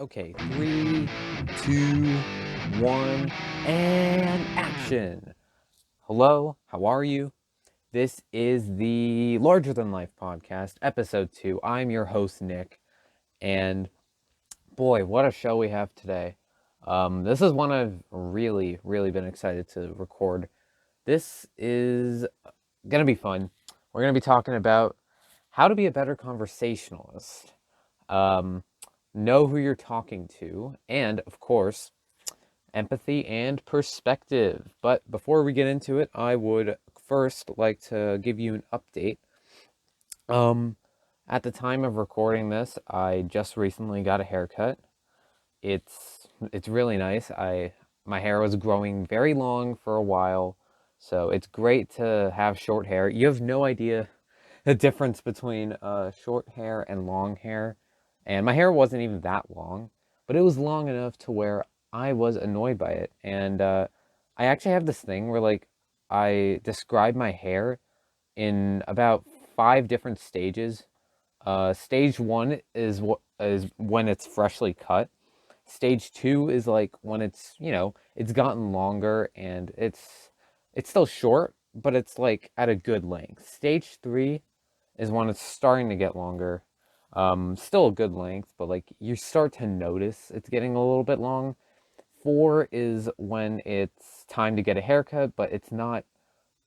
Okay, three, two, one, and action. Hello, how are you? This is the Larger Than Life podcast, episode 2. I'm your host, Nick, and boy, what a show we have today. This is one I've really been excited to record. This is gonna be fun. We're gonna be talking about how to be a better conversationalist. Um, know who you're talking to, and of course, empathy and perspective. But before we get into it, I would first like to give you an update. Um, at the time of recording this, I just recently got a haircut. It's really nice. My hair was growing very long for a while, so it's great to have short hair. You have no idea the difference between short hair and long hair. And my hair wasn't even that long, but it was long enough to where I was annoyed by it. And I actually have this thing where, like, I describe my hair in about 5 different stages. Stage one is what is when it's freshly cut. Stage two is like when it's gotten longer and it's still short, but it's like at a good length. Stage three is when it's starting to get longer. Still a good length, but like you start to notice it's getting a little bit long. Four is when it's time to get a haircut, but it's not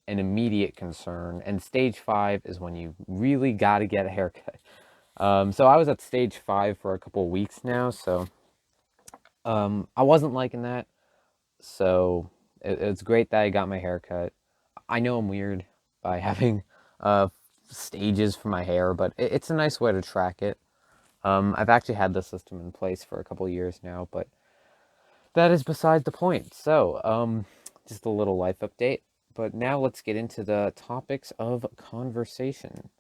an immediate concern. And stage five is when you really got to get a haircut. So I was at stage five for a couple of weeks now, so I wasn't liking that. So it's great that I got my haircut. I know I'm weird by having uh, stages for my hair, but it's a nice way to track it. I've actually had this system in place for a couple years now, but that is beside the point. So, just a little life update. But now let's get into the topics of conversation,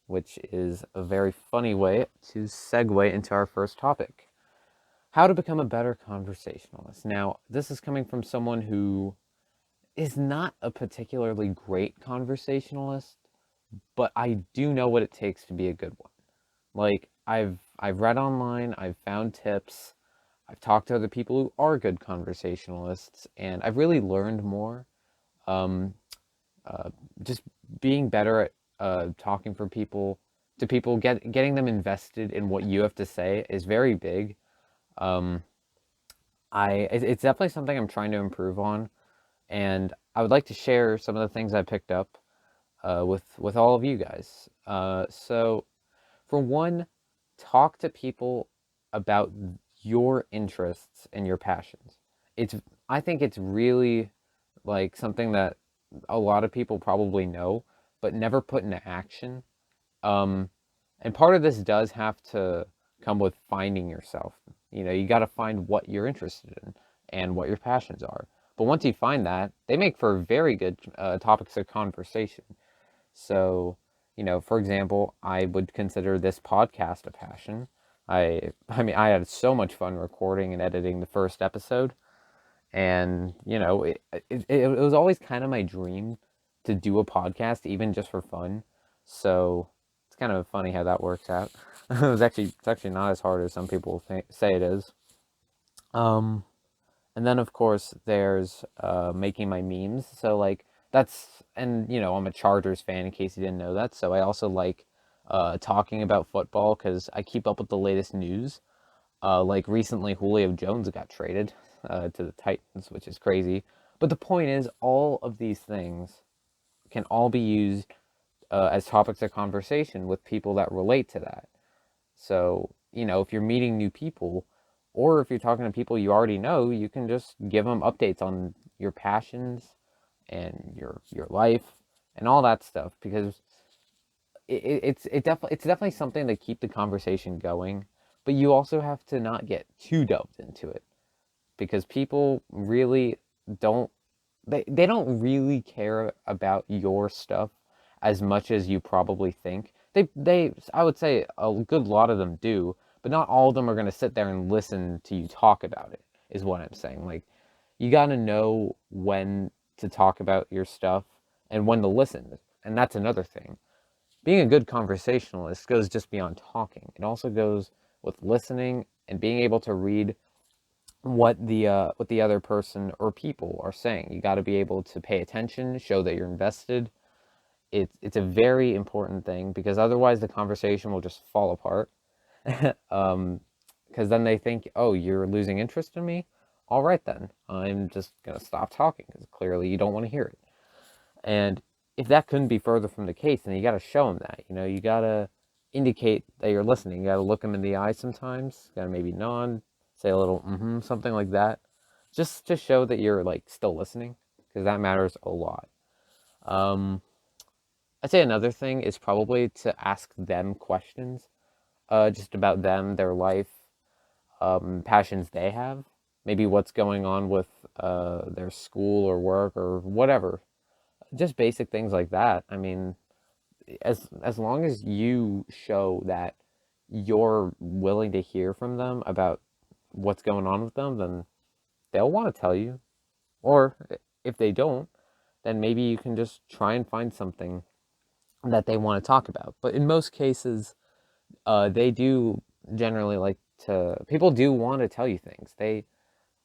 which is a very funny way to segue into our first topic. How to become a better conversationalist. Now, this is coming from someone who is not a particularly great conversationalist, but I do know what it takes to be a good one. Like I've read online, I've found tips, I've talked to other people who are good conversationalists, and I've really learned more. Um, uh, just being better at talking for people to people, getting them invested in what you have to say is very big. Um, it's definitely something I'm trying to improve on, and I would like to share some of the things I picked up with all of you guys. So for one, talk to people about your interests and your passions. It's I think it's really like something that a lot of people probably know, but never put into action. Um, and part of this does have to come with finding yourself. You got to find what you're interested in and what your passions are. But once you find that, they make for very good topics of conversation. So, for example, I would consider this podcast a passion. I mean, I had so much fun recording and editing the first episode, and it was always kind of my dream to do a podcast, even just for fun. So it's kind of funny how that works out. It's actually not as hard as some people say it is. Um, and then, of course, there's making my memes. So, like, and I'm a Chargers fan in case you didn't know that. So I also like talking about football because I keep up with the latest news. Like, recently, Julio Jones got traded to the Titans, which is crazy. But the point is, all of these things can all be used as topics of conversation with people that relate to that. So, if you're meeting new people or if you're talking to people you already know, you can just give them updates on your passions and your life and all that stuff because it's definitely something to keep the conversation going, but you also have to not get too delved into it because people really don't they don't really care about your stuff as much as you probably think. They I would say a good lot of them do, but not all of them are going to sit there and listen to you talk about it. Is what I'm saying. Like you got to know when to talk about your stuff and when to listen. And that's another thing. Being a good conversationalist goes just beyond talking. It also goes with listening and being able to read what the other person or people are saying. You got to be able to pay attention, show that you're invested. It's a very important thing, because otherwise the conversation will just fall apart. Because then they think, oh, you're losing interest in me. All right, then I'm just gonna stop talking, because clearly you don't want to hear it. And if that couldn't be further from the case, then you got to show them that. You got to indicate that you're listening. You got to look them in the eye sometimes. Got to maybe nod, say a little something like that, just to show that you're like still listening, because that matters a lot. Um, I'd say another thing is probably to ask them questions, just about them, their life, passions they have, maybe what's going on with their school or work or whatever. Just basic things like that. I mean, as long as you show that you're willing to hear from them about what's going on with them, then they'll want to tell you. Or if they don't, then maybe you can just try and find something that they want to talk about. But in most cases, they do generally like to. People do want to tell you things.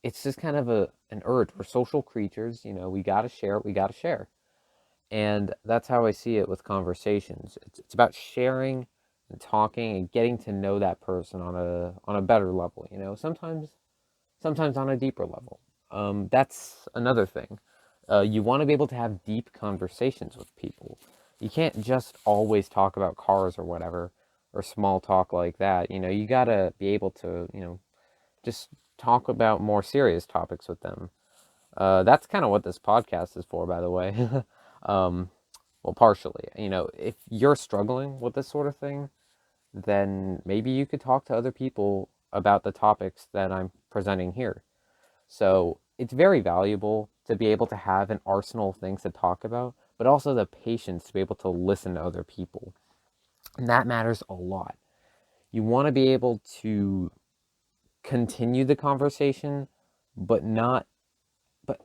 It's just kind of an urge. We're social creatures. We gotta share what we gotta share. And that's how I see it with conversations. It's about sharing and talking and getting to know that person on a better level. Sometimes on a deeper level. That's another thing. You want to be able to have deep conversations with people. You can't just always talk about cars or whatever, or small talk like that. You gotta be able to just talk about more serious topics with them. That's kind of what this podcast is for, by the way. um, well, partially. If you're struggling with this sort of thing, then maybe you could talk to other people about the topics that I'm presenting here. So it's very valuable to be able to have an arsenal of things to talk about, but also the patience to be able to listen to other people. And that matters a lot. You want to be able to continue the conversation, but not but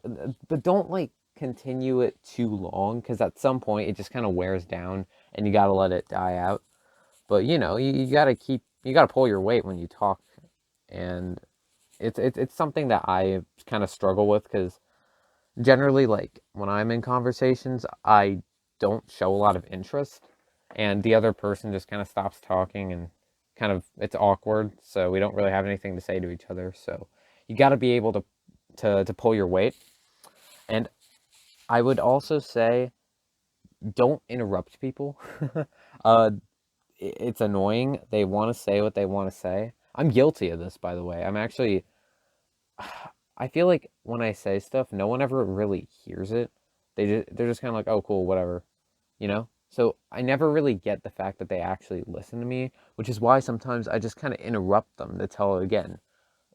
but don't like continue it too long, because at some point it just kind of wears down and you got to let it die out. But you got to pull your weight when you talk. And it's something that I kind of struggle with, because generally, like, when I'm in conversations, I don't show a lot of interest, and the other person just kind of stops talking, and kind of it's awkward, so we don't really have anything to say to each other. So you got to be able to pull your weight. And I would also say, don't interrupt people. uh, it's annoying. They want to say what they want to say. I'm guilty of this, by the way. I'm actually, I feel like when I say stuff, no one ever really hears it. They're just kind of like, oh, cool, whatever, you know? So I never really get the fact that they actually listen to me, which is why sometimes I just kind of interrupt them to tell it again.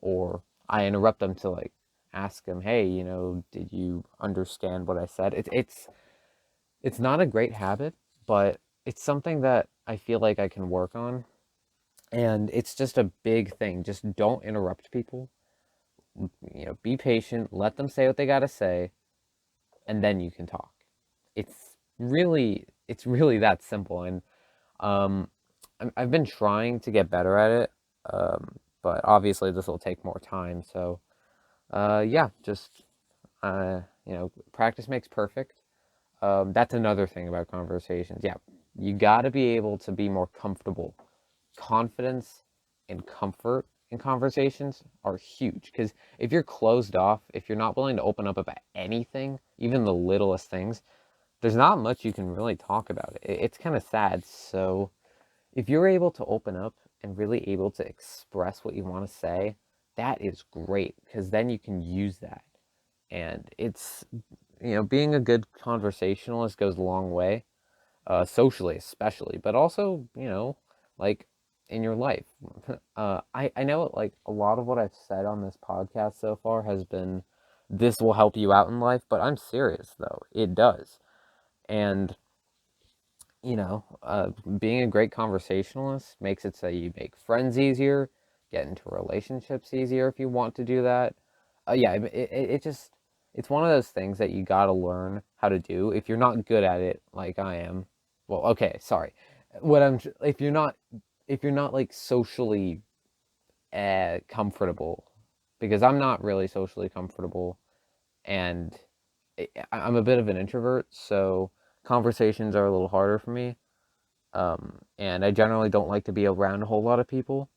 Or I interrupt them to, like, ask them, hey, did you understand what I said? It's not a great habit, but it's something that I feel like I can work on. And it's just a big thing. Just don't interrupt people. Be patient, let them say what they got to say, and then you can talk. It's really that simple. And um I've been trying to get better at it. But obviously this will take more time. So yeah, just practice makes perfect. That's another thing about conversations. Yeah, you got to be able to be more comfortable. Confidence and comfort in conversations are huge, because if you're closed off, if you're not willing to open up about anything, even the littlest things, there's not much you can really talk about. It's kind of sad. So if you're able to open up and really able to express what you want to say, that is great, because then you can use that. And being a good conversationalist goes a long way, socially especially, but also, like, in your life. I know, like, a lot of what I've said on this podcast so far has been, this will help you out in life, but I'm serious, though. It does. And, being a great conversationalist makes it so you make friends easier, get into relationships easier if you want to do that. Yeah, it just, it's one of those things that you gotta learn how to do. If you're not good at it, like I am, well, okay, sorry. If you're not like socially comfortable, because I'm not really socially comfortable, and I'm a bit of an introvert, so conversations are a little harder for me. And I generally don't like to be around a whole lot of people.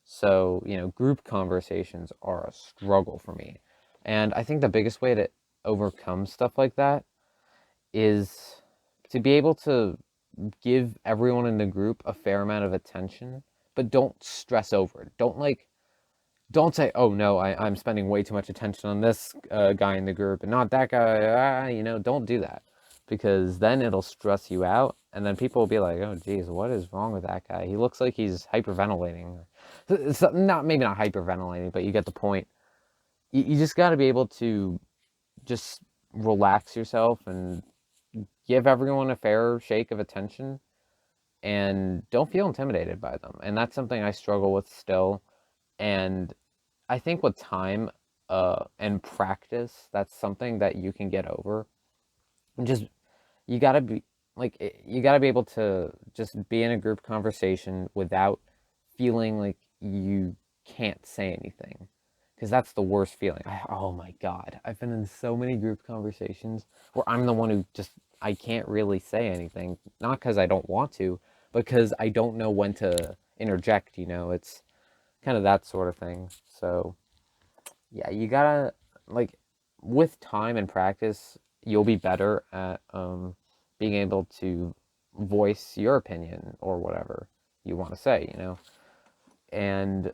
So, group conversations are a struggle for me. And I think the biggest way to overcome stuff like that is to be able to give everyone in the group a fair amount of attention, but don't stress over it. Don't say, oh no, I'm spending way too much attention on this guy in the group and not that guy. Don't do that, because then it'll stress you out. And then people will be like, oh geez, what is wrong with that guy? He looks like he's hyperventilating. So, maybe not hyperventilating, but you get the point. You just got to be able to just relax yourself and give everyone a fair shake of attention, and don't feel intimidated by them. And that's something I struggle with still. And I think with time and practice, that's something that you can get over. And just you gotta be you gotta be able to just be in a group conversation without feeling like you can't say anything, because that's the worst feeling. Oh my god, I've been in so many group conversations where I'm the one who just I can't really say anything, not because I don't want to, because I don't know when to interject. It's kind of that sort of thing. So yeah, you gotta like with time and practice, you'll be better at being able to voice your opinion or whatever you want to say. And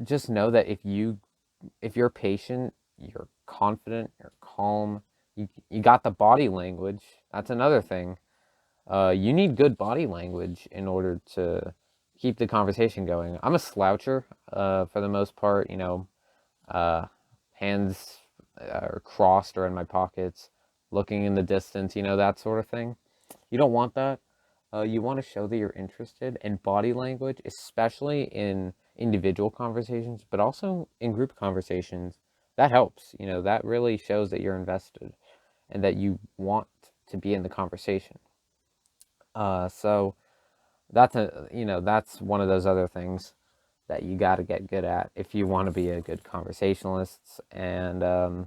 just know that if you're patient, you're confident, you're calm, you got the body language. That's another thing. You need good body language in order to keep the conversation going. I'm a sloucher for the most part. Uh, Hands are crossed or in my pockets, looking in the distance, that sort of thing. You don't want that. You want to show that you're interested, and body language, especially in individual conversations, but also in group conversations, that helps. That really shows that you're invested and that you want to be in the conversation. So that's one of those other things that you got to get good at if you want to be a good conversationalist. And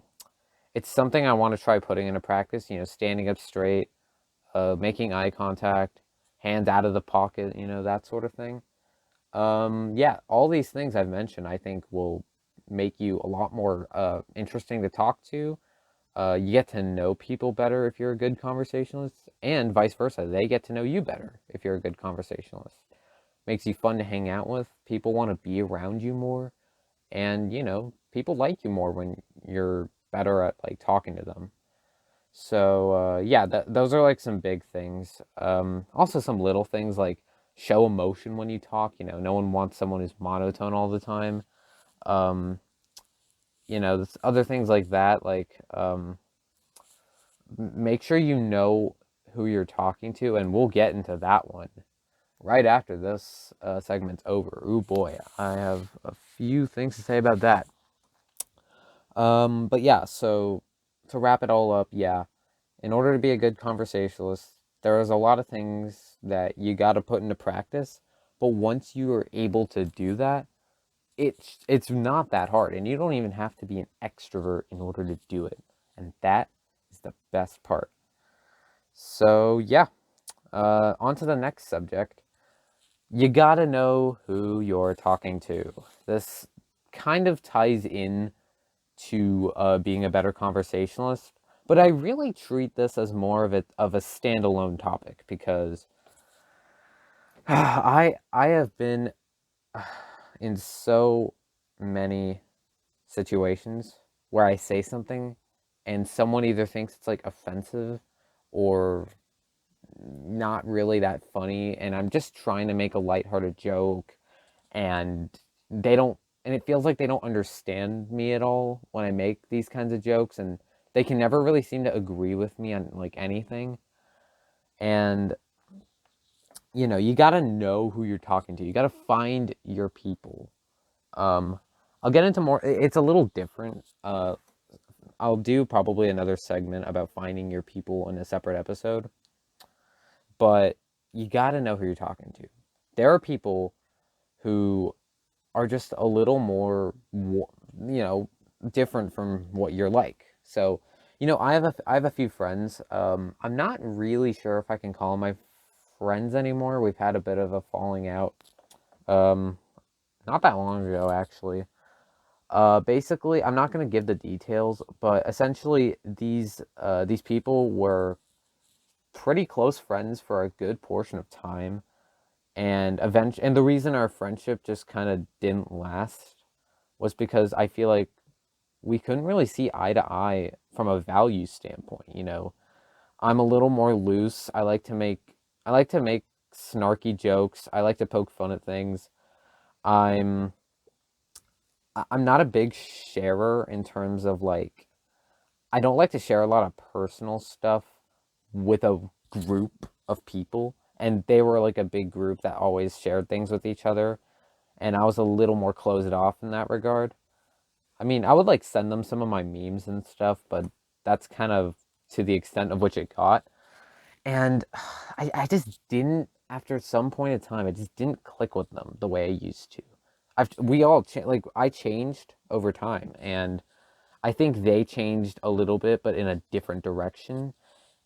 it's something I want to try putting into practice. Standing up straight, making eye contact, hands out of the pocket, that sort of thing. Yeah, all these things I've mentioned, I think, will make you a lot more interesting to talk to. You get to know people better if you're a good conversationalist, and vice versa. They get to know you better if you're a good conversationalist. Makes you fun to hang out with. People want to be around you more, and people like you more when you're better at like talking to them. So yeah, those are like some big things. Also some little things like show emotion when you talk. No one wants someone who's monotone all the time. Um, other things like that, like make sure you know who you're talking to, and we'll get into that one right after this segment's over. Ooh boy, I have a few things to say about that. But yeah, so to wrap it all up, yeah, in order to be a good conversationalist, there is a lot of things that you got to put into practice. But once you are able to do that, it's not that hard, and you don't even have to be an extrovert in order to do it. And that is the best part. So yeah, on to the next subject. You gotta know who you're talking to. This kind of ties in to being a better conversationalist, but I really treat this as more of a standalone topic, because I have been in so many situations where I say something and someone either thinks it's like offensive or not really that funny, and I'm just trying to make a lighthearted joke, and they don't and it feels like they don't understand me at all when I make these kinds of jokes, and they can never really seem to agree with me on like anything. And you got to know who you're talking to. You got to find your people. um I'll get into more. It's a little different. I'll do probably another segment about finding your people in a separate episode, but you got to know who you're talking to. There are people who are just a little more, different from what you're like. So, I have a few friends. I'm not really sure if I can call them my friends anymore. We've had a bit of a falling out. Um, Not that long ago, actually. Basically, I'm not gonna give the details, but essentially, these people were pretty close friends for a good portion of time, and the reason our friendship just kind of didn't last was because I feel like we couldn't really see eye to eye from a value standpoint. I'm a little more loose. I like to make snarky jokes. I like to poke fun at things. I'm I'm not a big sharer in terms of like I don't like to share a lot of personal stuff with a group of people, and they were like a big group that always shared things with each other, and I was a little more closed off in that regard. I mean, I would like send them some of my memes and stuff, but that's kind of to the extent of which it got. And I just didn't, after some point in time, I just didn't click with them the way I used to. We all, like, I changed over time, and I think they changed a little bit, but in a different direction.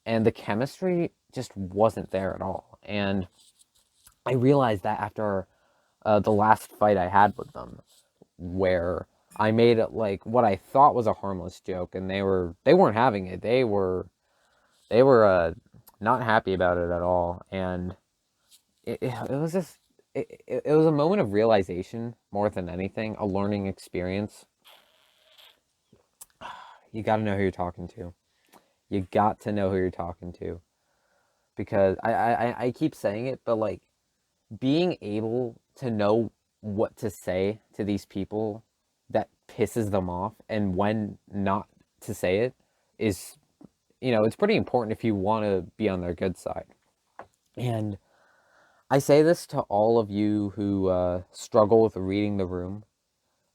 And the chemistry just wasn't there at all. And I realized that after the last fight I had with them, where I made it like what I thought was a harmless joke, and they weren't having it. They were not happy about it at all, and it was just it was a moment of realization more than anything, a learning experience. You got to know who you're talking to. You got to know who you're talking to, because I keep saying it, but like being able to know what to say to these people that pisses them off and when not to say it is, it's pretty important if you want to be on their good side. And I say this to all of you who struggle with reading the room,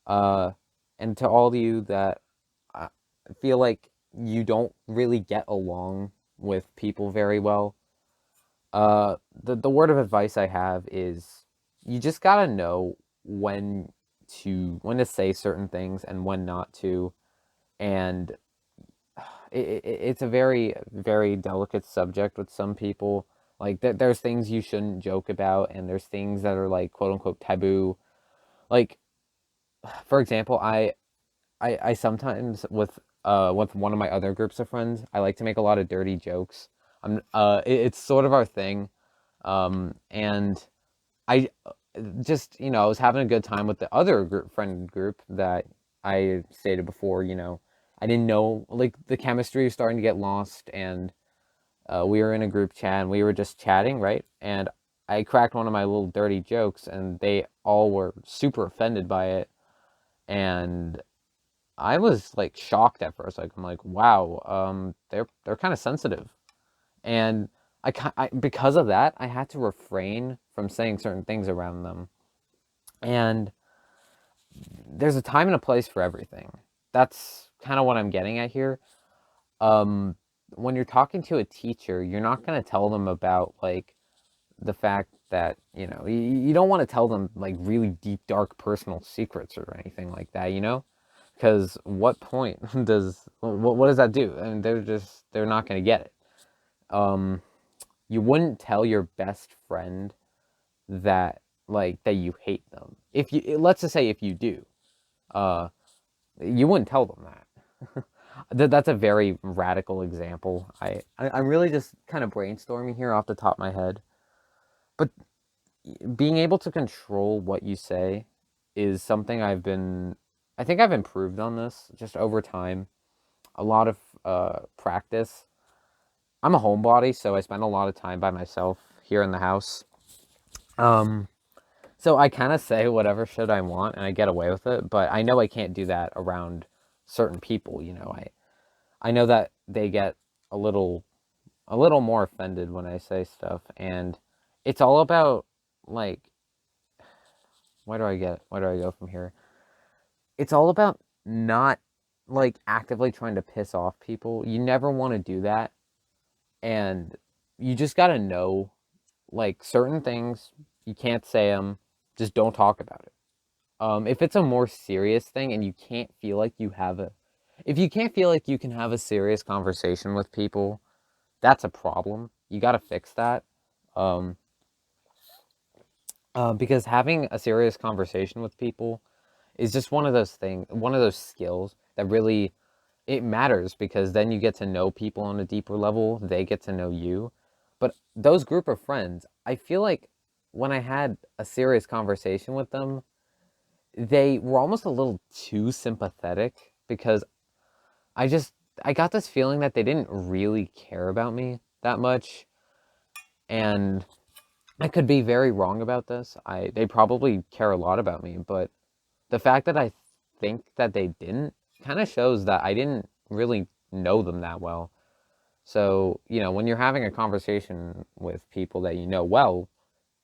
uh, and to all of you that uh, feel like you don't really get along with people very well. The word of advice I have is you just gotta know when to say certain things and when not to, and it's a very very delicate subject with some people. Like there's things you shouldn't joke about, and there's things that are like quote unquote taboo. Like for example, I sometimes with one of my other groups of friends, I like to make a lot of dirty jokes. It's sort of our thing, and I just, I was having a good time with the other friend group that I stated before. I didn't know, like, the chemistry was starting to get lost, and we were in a group chat and we were just chatting, right? And I cracked one of my little dirty jokes, and they all were super offended by it, and I was like shocked at first. Like I'm like, wow, they're kind of sensitive, and because of that, I had to refrain from saying certain things around them. And there's a time and a place for everything. That's kind of what I'm getting at here. Um, when you're talking to a teacher, you're not going to tell them about like the fact that you don't want to tell them like really deep, dark personal secrets or anything like that. Because what point what does that do? I mean, they're not going to get it. Um, you wouldn't tell your best friend that you hate them. If you let's just say if you do, uh, you wouldn't tell them that. That's a very radical example. I'm really just kind of brainstorming here off the top of my head, but being able to control what you say is something I think I've improved on this just over time. A lot of practice. I'm a homebody, so I spend a lot of time by myself here in the house. Um, So I kind of say whatever shit I want and I get away with it, but I know I can't do that around certain people. I know that they get a little a little more offended when I say stuff, and it's all about like where do I go from here? It's all about not like actively trying to piss off people. You never want to do that, and you just got to know like certain things you can't say them, just don't talk about it. If it's a more serious thing and you can't feel like you have a, if you can't feel like you can have a serious conversation with people, that's a problem. You got to fix that. Um, because having a serious conversation with people is just one of those things, one of those skills that really it matters because then you get to know people on a deeper level, they get to know you. But those group of friends, I feel like when I had a serious conversation with them, they were almost a little too sympathetic because I just I got this feeling that they didn't really care about me that much, and I could be very wrong about this. They probably care a lot about me, but the fact that I think that they didn't kind of shows that I didn't really know them that well. So, when you're having a conversation with people that you know well,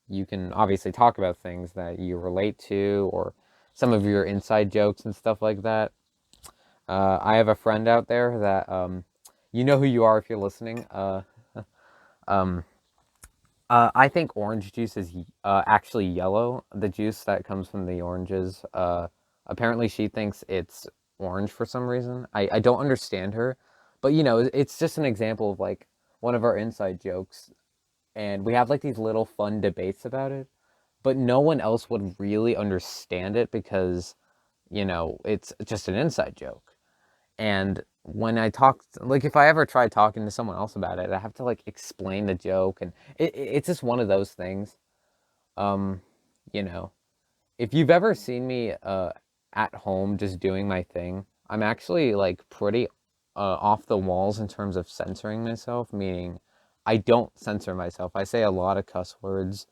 you can obviously talk about things that you relate to or some of your inside jokes and stuff like that. I have a friend out there that, you know who you are if you're listening. Um, I think orange juice is actually yellow. The juice that comes from the oranges. Apparently, she thinks it's orange for some reason. I don't understand her, but it's just an example of like one of our inside jokes, and we have like these little fun debates about it, but no one else would really understand it because it's just an inside joke. And when I talk, like if I ever try talking to someone else about it, I have to like explain the joke, and it's just one of those things. Um, you know, if you've ever seen me at home just doing my thing, I'm actually like pretty off the walls in terms of censoring myself, meaning I don't censor myself. I say a lot of cuss words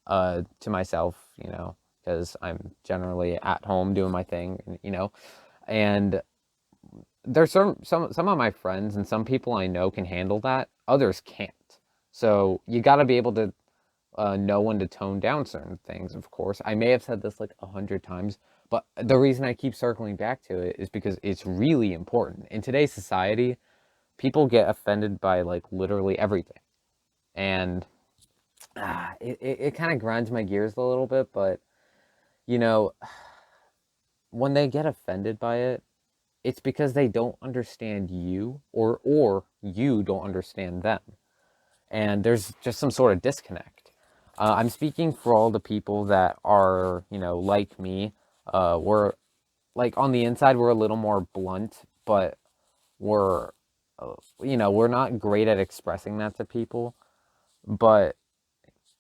to myself, because I'm generally at home doing my thing, and there's some of my friends and some people I know can handle that. Others can't. So you got to be able to know when to tone down certain things. Of course, I may have said this like 100 times, but the reason I keep circling back to it is because it's really important in today's society. People get offended by like literally everything, and it kind of grinds my gears a little bit. But you know, when they get offended by it, it's because they don't understand you or you don't understand them. And there's just some sort of disconnect. I'm speaking for all the people that are, like me. We're like on the inside, we're a little more blunt, but we're, we're not great at expressing that to people. But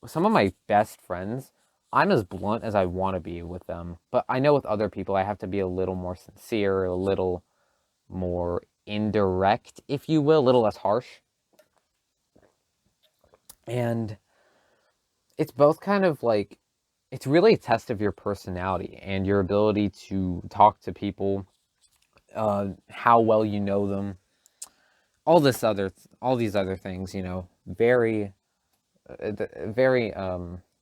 some of my best friends, I'm as blunt as I want to be with them. But I know with other people, I have to be a little more sincere, a little more indirect, if you will, a little less harsh. And it's both kind of like, it's really a test of your personality and your ability to talk to people, how well you know them, all these other things, very, very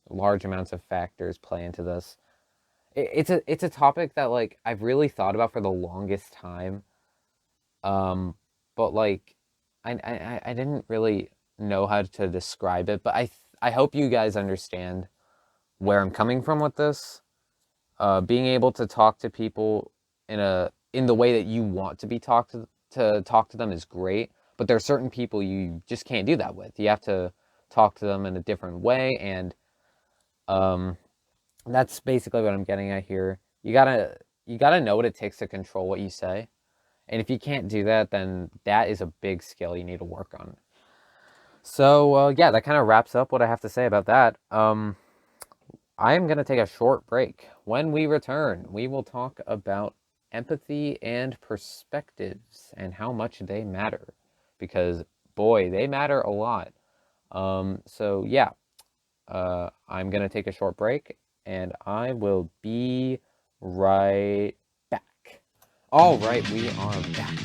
large amounts of factors play into this. It's a topic that like I've really thought about for the longest time. Um, but like, I didn't really know how to describe it, but I hope you guys understand where I'm coming from with this. Being able to talk to people in the way that you want to be talked to talk to them is great, but there are certain people you just can't do that with. You have to talk to them in a different way, and um, that's basically what I'm getting at here. You gotta know what it takes to control what you say. And if you can't do that, then that is a big skill you need to work on. So, yeah, that kind of wraps up what I have to say about that. I am going to take a short break. When we return, we will talk about empathy and perspectives and how much they matter. Because, boy, they matter a lot. So, yeah, I'm going to take a short break and I will be right back. All right, we are back.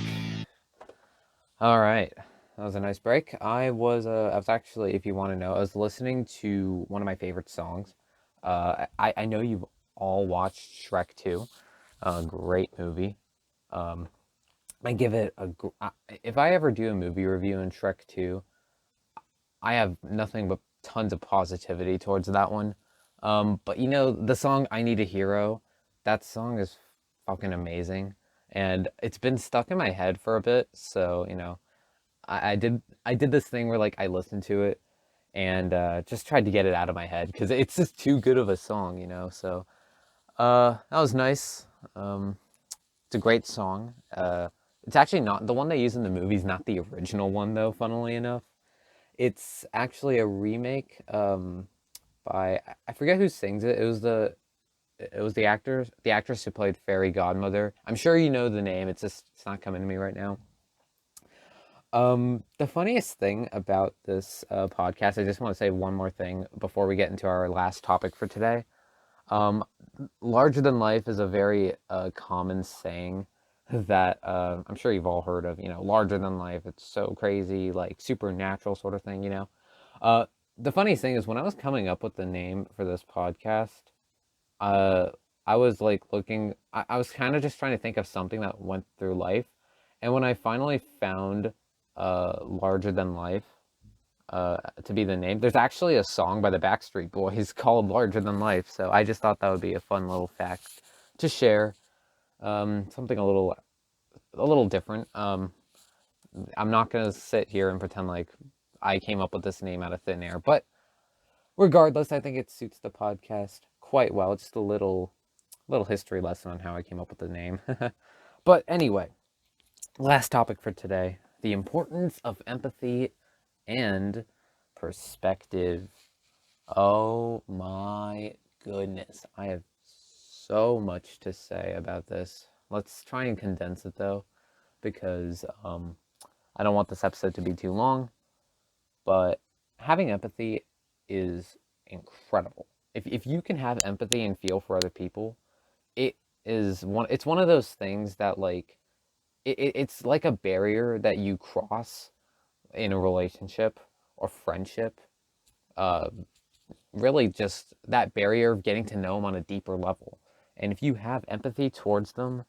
All right. That was a nice break. I was actually, if you want to know, I was listening to one of my favorite songs. I know you've all watched Shrek 2. Great movie. Um, I give it if I ever do a movie review in Shrek 2, I have nothing but tons of positivity towards that one. But the song I Need a Hero, That song is fucking amazing, and it's been stuck in my head for a bit. So I did this thing where like I listened to it and just tried to get it out of my head because it's just too good of a song. So that was nice. It's a great song. It's actually not the one they use in the movie's not the original one though. Funnily enough, it's actually a remake by I forget who sings it. It was the actress who played Fairy Godmother. I'm sure you know the name. It's not coming to me right now. The funniest thing about this podcast, I just want to say one more thing before we get into our last topic for today. Um, Larger than life is a very common saying that I'm sure you've all heard of. Larger than life. It's so crazy, like supernatural sort of thing. Uh, the funniest thing is when I was coming up with the name for this podcast, uh, I was like looking. I was kind of just trying to think of something that went through life, and when I finally found "Larger Than Life" to be the name, there's actually a song by the Backstreet Boys called "Larger Than Life." So I just thought that would be a fun little fact to share. Something a little different. I'm not gonna sit here and pretend like I came up with this name out of thin air, but regardless, I think it suits the podcast quite well. Just a little history lesson on how I came up with the name. But anyway, last topic for today, the importance of empathy and perspective. Oh my goodness. I have so much to say about this. Let's try and condense it though, because I don't want this episode to be too long, but having empathy is incredible. If you can have empathy and feel for other people, it it's one of those things that like it's like a barrier that you cross in a relationship or friendship. uh Really just that barrier of getting to know them on a deeper level, and if you have empathy towards them,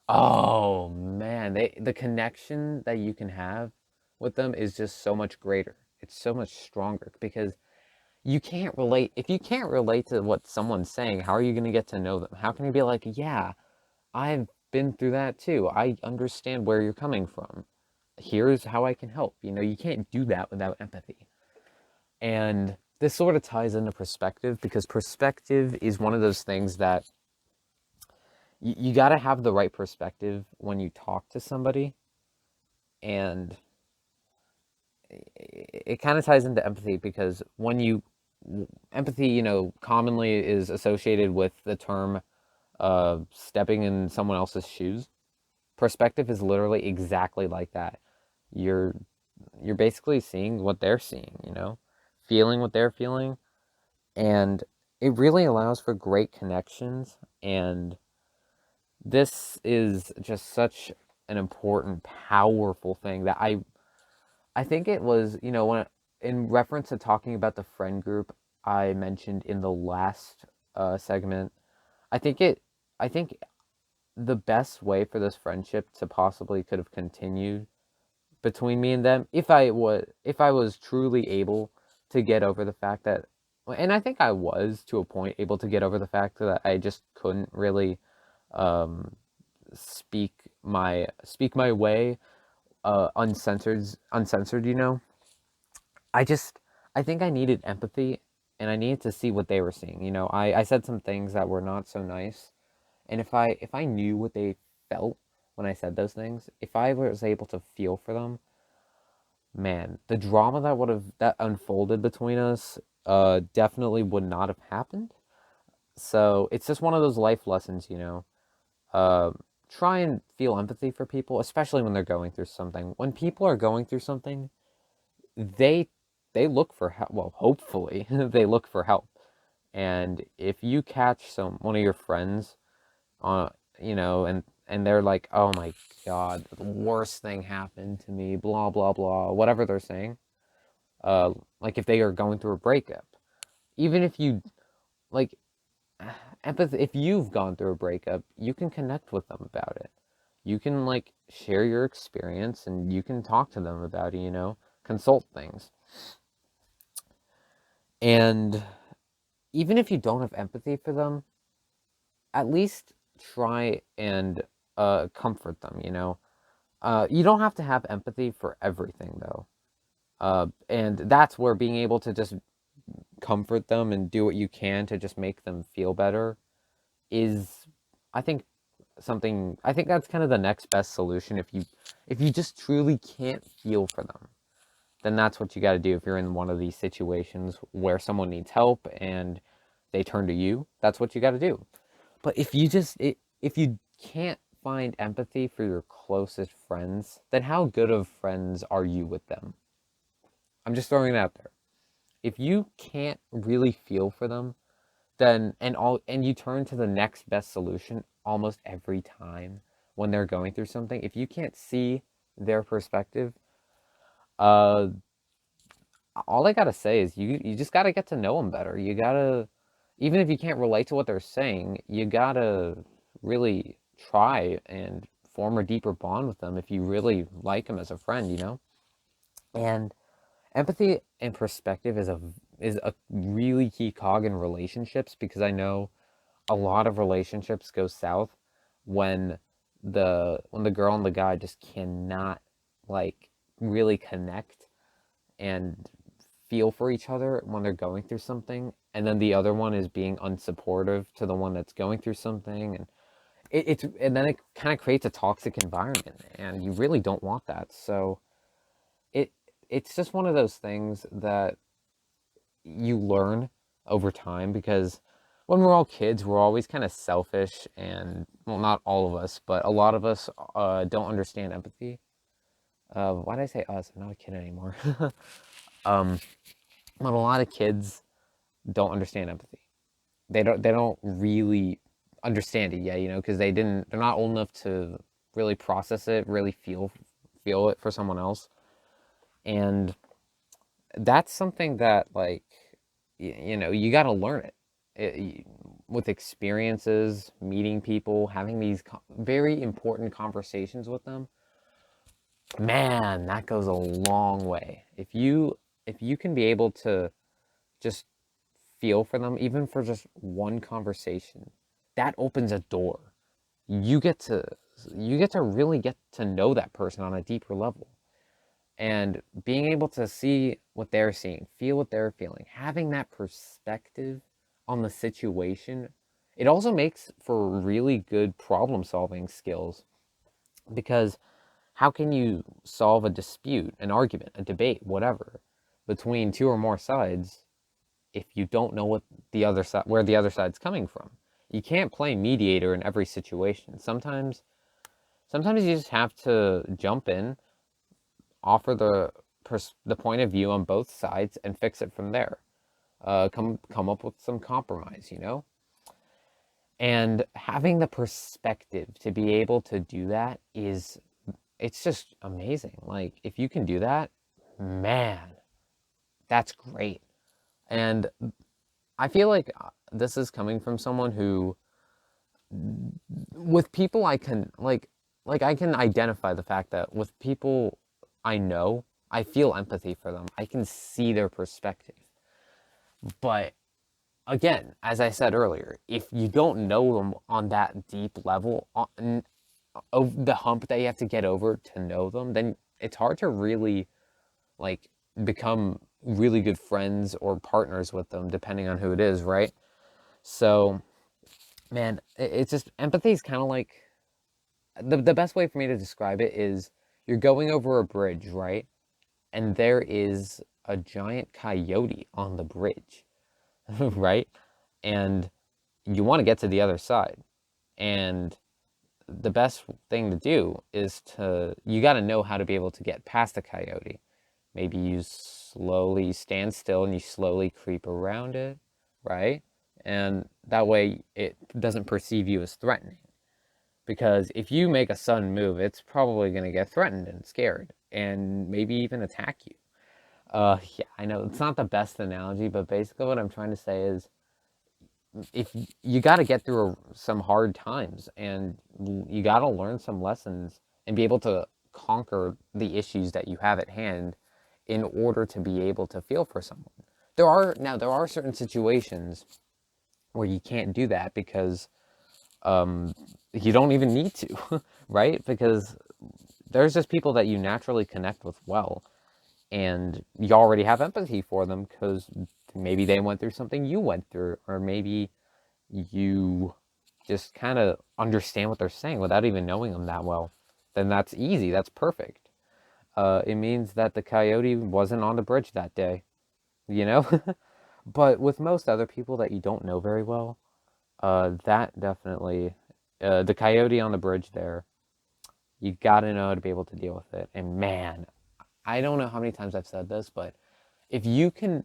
oh man, the connection that you can have with them is just so much greater. It's so much stronger because you can't relate. If you can't relate to what someone's saying, how are you going to get to know them? How can you be like, yeah, I've been through that too. I understand where you're coming from. Here's how I can help. You can't do that without empathy. And this sort of ties into perspective because perspective is one of those things that you got to have the right perspective when you talk to somebody. And it kind of ties into empathy because empathy, commonly is associated with the term stepping in someone else's shoes. Perspective is literally exactly like that. You're you're basically seeing what they're seeing, feeling what they're feeling, and it really allows for great connections. And this is just such an important, powerful thing that I think it was, when in reference to talking about the friend group I mentioned in the last segment. I think it I think the best way for this friendship to possibly could have continued between me and them, if I was truly able to get over the fact that, and I think I was to a point able to get over the fact that I just couldn't really um, speak my way uncensored. I just i think I needed empathy, and I needed to see what they were seeing. I said some things that were not so nice, and if I knew what they felt when I said those things, if I was able to feel for them, man, the drama that unfolded between us definitely would not have happened. So it's just one of those life lessons. uh, Try and feel empathy for people, especially when they're going through something. When people are going through something, they they look for help. Well, hopefully they look for help. And if you catch one of your friends on, and they're like, "Oh my God, the worst thing happened to me," blah blah blah, whatever they're saying. Like if they are going through a breakup, even if you like empathy, if you've gone through a breakup, you can connect with them about it. You can like share your experience, and you can talk to them about it. Consult things. And even if you don't have empathy for them, at least try and comfort them, you know? You don't have to have empathy for everything, though. And that's where being able to just comfort them and do what you can to just make them feel better is, I think, I think that's kind of the next best solution. If you just truly can't feel for them, then that's what you got to do. If you're in one of these situations where someone needs help and they turn to you, that's what you got to do. But if you can't find empathy for your closest friends, then how good of friends are you with them? I'm just throwing it out there. If you can't really feel for them, then and you turn to the next best solution almost every time when they're going through something. If you can't see their perspective, uh all I gotta say is you just gotta get to know them better. You gotta, even if you can't relate to what they're saying, you gotta really try and form a deeper bond with them if you really like them as a friend, you know. And empathy and perspective is a really key cog in relationships, because I know a lot of relationships go south when the girl and the guy just cannot, like, really connect and feel for each other when they're going through something, and then the other one is being unsupportive to the one that's going through something, and and then it kind of creates a toxic environment, and you really don't want that. So it it's just one of those things that you learn over time, because when we're all kids, we're always kind of selfish, and, well, not all of us, but a lot of us don't understand empathy. Why did I say us? I'm not a kid anymore. um, but a lot of kids don't understand empathy. They don't really understand it yet, you know, because they're not old enough to really process it, really feel it for someone else. And that's something that, like, you know, you got to learn it. With experiences, meeting people, having these very important conversations with them. Man, that goes a long way. If you can be able to just feel for them, even for just one conversation, that opens a door. You get to really get to know that person on a deeper level. And being able to see what they're seeing, feel what they're feeling, having that perspective on the situation, it also makes for really good problem solving skills, because how can you solve a dispute, an argument, a debate, whatever, between two or more sides if you don't know what the other side, where the other side's coming from? You can't play mediator in every situation. Sometimes you just have to jump in, offer the point of view on both sides, and fix it from there. Come up with some compromise, you know. And having the perspective to be able to do that it's just amazing. Like, if you can do that, man, that's great. And I feel like this is coming from someone who, with people, I can I can identify the fact that with people I know, I feel empathy for them. I can see their perspective. But again, as I said earlier, if you don't know them on that deep level, on the hump that you have to get over to know them, then it's hard to really, like, become really good friends or partners with them, depending on who it is, right? So, man, it's just, empathy is kind of like, the best way for me to describe it is, you're going over a bridge, right? And there is a giant coyote on the bridge, right? And you want to get to the other side. And the best thing to do is you got to know how to be able to get past the coyote. Maybe you slowly stand still and you slowly creep around it, right? And that way it doesn't perceive you as threatening. Because if you make a sudden move, it's probably going to get threatened and scared and maybe even attack you. Yeah, I know it's not the best analogy, but basically what I'm trying to say is, if you got to get through some hard times, and you got to learn some lessons and be able to conquer the issues that you have at hand in order to be able to feel for someone. There are certain situations where you can't do that, because You don't even need to, right? Because there's just people that you naturally connect with well, and you already have empathy for them because maybe they went through something you went through, or maybe you just kind of understand what they're saying without even knowing them that well. Then that's easy. That's perfect. It means that the coyote wasn't on the bridge that day, you know? But with most other people that you don't know very well, that definitely, the coyote on the bridge there, you gotta know how to be able to deal with it. And man, I don't know how many times I've said this, but if you can,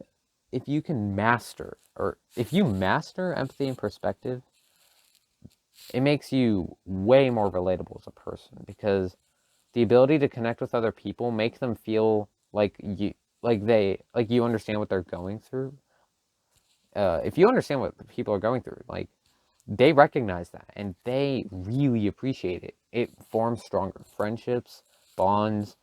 if you can master, or if you master empathy and perspective, it makes you way more relatable as a person because the ability to connect with other people, make them feel like you understand what they're going through. If you understand what people are going through, like they recognize that and they really appreciate it. It forms stronger friendships, bonds.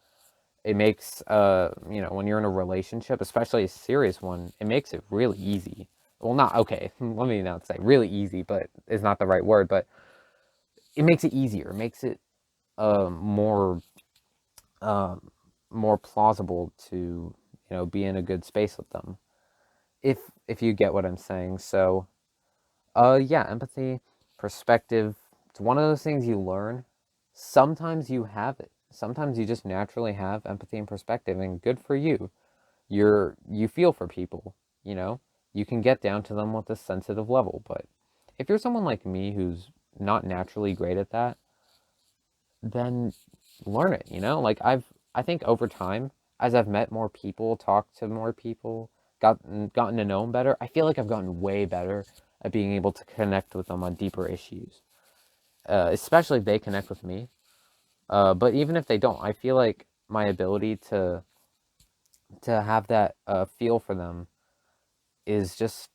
It makes when you're in a relationship, especially a serious one, it makes it really easy. Well, not okay. Let me not say really easy, but it's not the right word. But it makes it easier. It makes it more um, more plausible to be in a good space with them. If you get what I'm saying. So yeah, empathy, perspective. It's one of those things you learn. Sometimes you have it. Sometimes you just naturally have empathy and perspective, and good for you. You feel for people, you know? You can get down to them with a sensitive level, but if you're someone like me who's not naturally great at that, then learn it, you know? Like I think over time, as I've met more people, talked to more people, gotten to know them better, I feel like I've gotten way better at being able to connect with them on deeper issues. Especially if they connect with me. But even if they don't, I feel like my ability to have that feel for them is just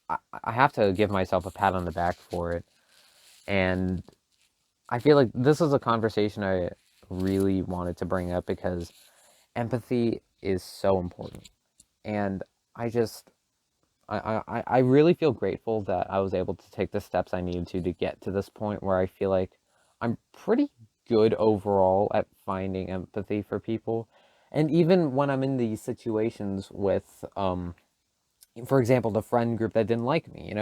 I have to give myself a pat on the back for it. And I feel like this is a conversation I really wanted to bring up because empathy is so important. And I just I really feel grateful that I was able to take the steps I needed to get to this point where I feel like I'm pretty good overall at finding empathy for people. And even when I'm in these situations with for example, the friend group that didn't like me,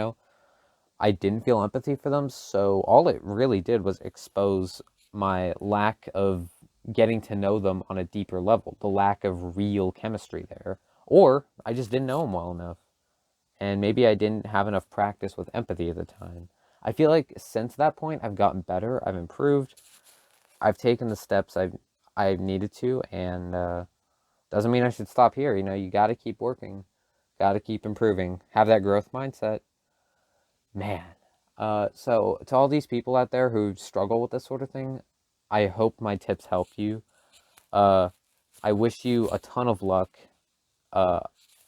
I didn't feel empathy for them, so all it really did was expose my lack of getting to know them on a deeper level, the lack of real chemistry there. Or I just didn't know them well enough, and maybe I didn't have enough practice with empathy at the time. I feel like since that point, I've gotten better, I've improved, I've taken the steps I've needed to, and doesn't mean I should stop here. You got to keep working, got to keep improving, have that growth mindset. Man. So to all these people out there who struggle with this sort of thing, I hope my tips help you. Uh, I wish you a ton of luck. Uh,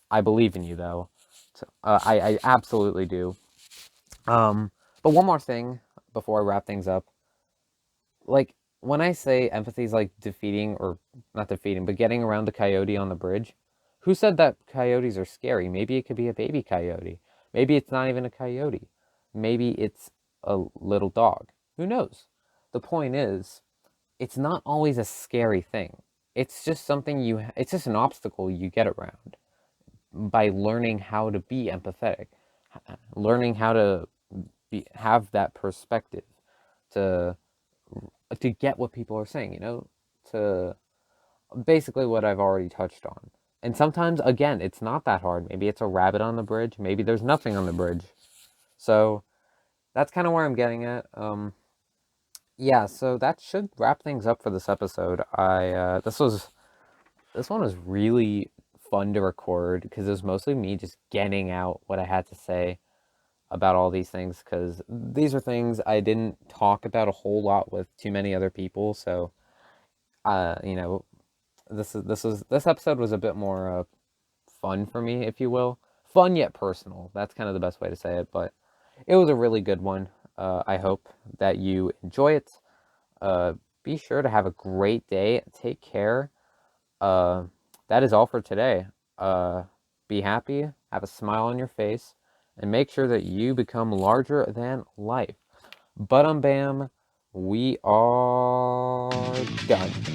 I believe in you though. So, I absolutely do. Um, but one more thing before I wrap things up. Like when I say empathy is like defeating or not defeating, but getting around the coyote on the bridge, who said that coyotes are scary? Maybe it could be a baby coyote. Maybe it's not even a coyote. Maybe it's a little dog. Who knows? The point is, it's not always a scary thing. It's just something it's just an obstacle you get around by learning how to be empathetic, learning how to have that perspective to get what people are saying, to basically what I've already touched on. And sometimes, again, it's not that hard. Maybe it's a rabbit on the bridge. Maybe there's nothing on the bridge. So that's kind of where I'm getting at. Yeah, so that should wrap things up for this episode. This one was really fun to record because it was mostly me just getting out what I had to say about all these things because these are things I didn't talk about a whole lot with too many other people. So, uh, you know, this episode was a bit more fun for me, if you will. Fun yet personal. That's kind of the best way to say it, but it was a really good one. I hope that you enjoy it. Uh, be sure to have a great day. Take care. Uh, that is all for today. Uh, be happy, have a smile on your face, and make sure that you become larger than life. But bam, we are done.